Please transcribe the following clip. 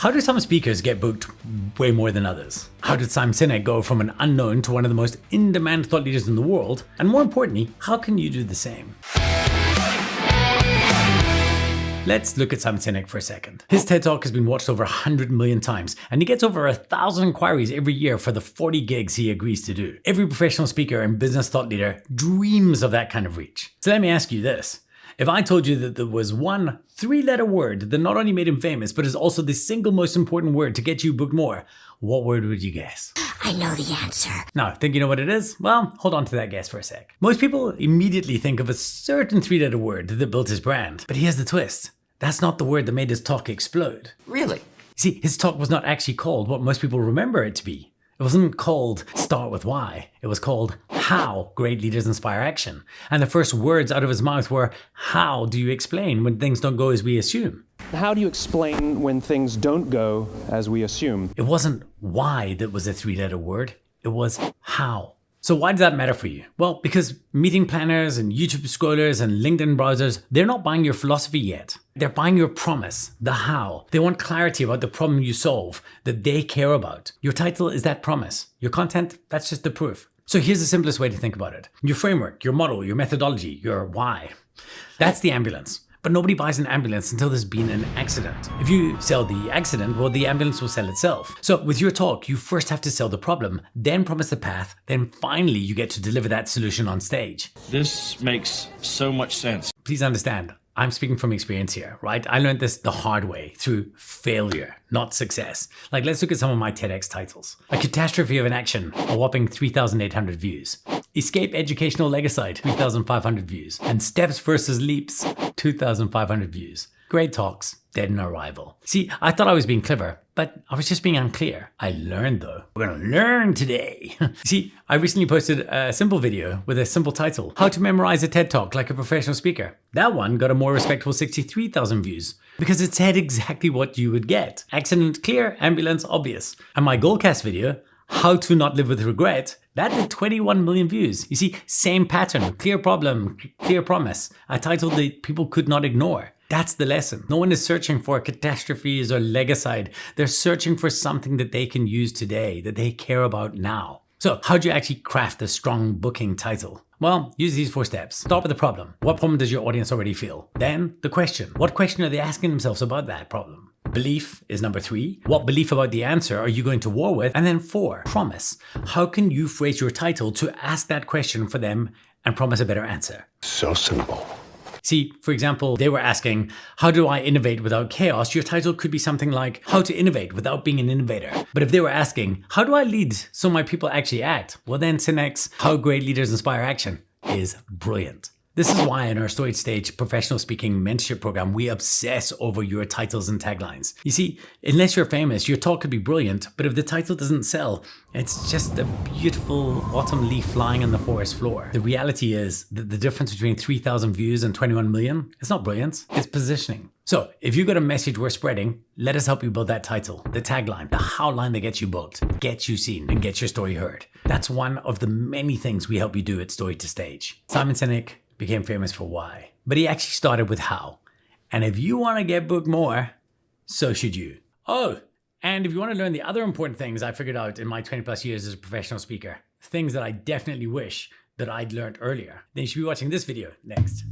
How do some speakers get booked way more than others? How did Simon Sinek go from an unknown to one of the most in-demand thought leaders in the world? And more importantly, how can you do the same? Let's look at Simon Sinek for a second. His TED Talk has been watched over 100 million times, and he gets over 1,000 inquiries every year for the 40 gigs he agrees to do. Every professional speaker and business thought leader dreams of that kind of reach. So let me ask you this. If I told you that there was one 3-letter word that not only made him famous, but is also the single most important word to get you booked more, what word would you guess? I know the answer. Now, think you know what it is? Well, hold on to that guess for a sec. Most people immediately think of a certain 3-letter word that built his brand. But here's the twist. That's not the word that made his talk explode. Really? See, his talk was not actually called what most people remember it to be. It wasn't called Start With Why. It was called How Great Leaders Inspire Action. And the first words out of his mouth were, how do you explain when things don't go as we assume? How do you explain when things don't go as we assume? It wasn't why that was a 3-letter word. It was how. So why does that matter for you? Well, because meeting planners and YouTube scrollers and LinkedIn browsers, they're not buying your philosophy yet. They're buying your promise, the how. They want clarity about the problem you solve that they care about. Your title is that promise. Your content, that's just the proof. So here's the simplest way to think about it. Your framework, your model, your methodology, your why. That's the ambulance. But nobody buys an ambulance until there's been an accident. If you sell the accident, well, the ambulance will sell itself. So with your talk, you first have to sell the problem, then promise the path, then finally you get to deliver that solution on stage. This makes so much sense. Please understand, I'm speaking from experience here, right? I learned this the hard way through failure, not success. Like, let's look at some of my TEDx titles. A Catastrophe of an Action, a whopping 3,800 views. Escape Educational Legicide, 3,500 views. And Steps versus Leaps, 2,500 views. Great talks, dead in arrival. See, I thought I was being clever, but I was just being unclear. I learned though. We're gonna learn today. See, I recently posted a simple video with a simple title, How to Memorize a TED Talk Like a Professional Speaker. That one got a more respectable 63,000 views because it said exactly what you would get. Accident clear, ambulance obvious. And my Goalcast video, How to Not Live with Regret, that did 21 million views. You see, same pattern, clear problem, clear promise. A title that people could not ignore. That's the lesson. No one is searching for catastrophes or legicide. They're searching for something that they can use today, that they care about now. So how do you actually craft a strong booking title? Well, use these 4 steps. Start with the problem. What problem does your audience already feel? Then the question. What question are they asking themselves about that problem? Belief is number 3. What belief about the answer are you going to war with? And then 4, promise. How can you phrase your title to ask that question for them and promise a better answer? So simple. See, for example, they were asking, how do I innovate without chaos? Your title could be something like, how to innovate without being an innovator. But if they were asking, how do I lead so my people actually act? Well, then Sinek's How Great Leaders Inspire Action is brilliant. This is why in our Storage Stage professional speaking mentorship program, we obsess over your titles and taglines. You see, unless you're famous, your talk could be brilliant, but if the title doesn't sell, it's just a beautiful autumn leaf flying on the forest floor. The reality is that the difference between 3,000 views and 21 million, it's not brilliance, it's positioning. So if you've got a message worth spreading, let us help you build that title, the tagline, the how line that gets you booked, gets you seen, and gets your story heard. That's one of the many things we help you do at Story to Stage. Simon Sinek became famous for why, but he actually started with how. And if you want to get booked more, so should you. Oh, and if you want to learn the other important things I figured out in my 20+ years as a professional speaker, things that I definitely wish that I'd learned earlier, then you should be watching this video next.